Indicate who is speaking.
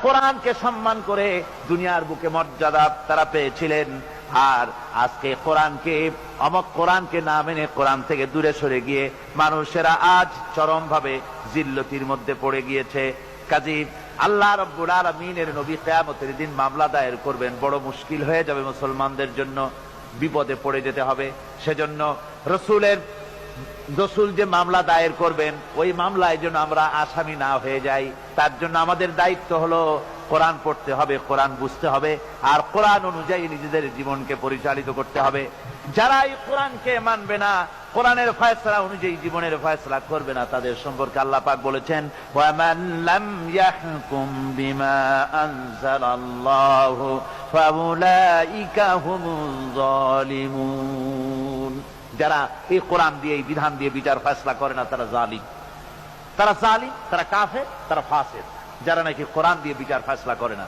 Speaker 1: কোরআনকে সম্মান করে দুনিয়ার বুকে মর্যাদা তারা পেয়েছিলেন। আর আজকে কোরআনকে না মেনে কোরআন থেকে দূরে সরে গিয়ে মানুষেরা আজ চরমভাবে জিল্লতির মধ্যে পড়ে গিয়েছে। কাজী আল্লাহ রাব্বুল আলামিনের নবী কিয়ামতের দিন মামলা দায়ের করবেন, বড় মুশকিল হয়ে যাবে মুসলমানদের জন্য, বিপদে পড়ে যেতে হবে। সেজন্য রসুল যে মামলা দায়ের করবেন ওই মামলায় যেন আমরা আসামি না হয়ে যাই, তার জন্য আমাদের দায়িত্ব হলো কোরআন পড়তে হবে, কোরআন বুঝতে হবে, আর কোরআন অনুযায়ী নিজেদের জীবনকে পরিচালিত করতে হবে। যারা এই কোরআনকে মানবে না, কোরআনের ফয়সালা অনুযায়ী জীবনের ফয়সালা করবে না, তাদের সম্পর্কে আল্লাহ পাক বলেছেন ওয়ামান লাম ইয়াহকুম বিমা আনজালাল্লাহু ফাউলাইকা হুমুজ জালিমুন। যারা এই কোরআন দিয়ে, এই বিধান দিয়ে বিচার ফয়সালা করে না, তারা জালিম, তারা কাফের, তারা ফাসিক, যারা নাকি কোরআন দিয়ে বিচার ফয়সালা করে না।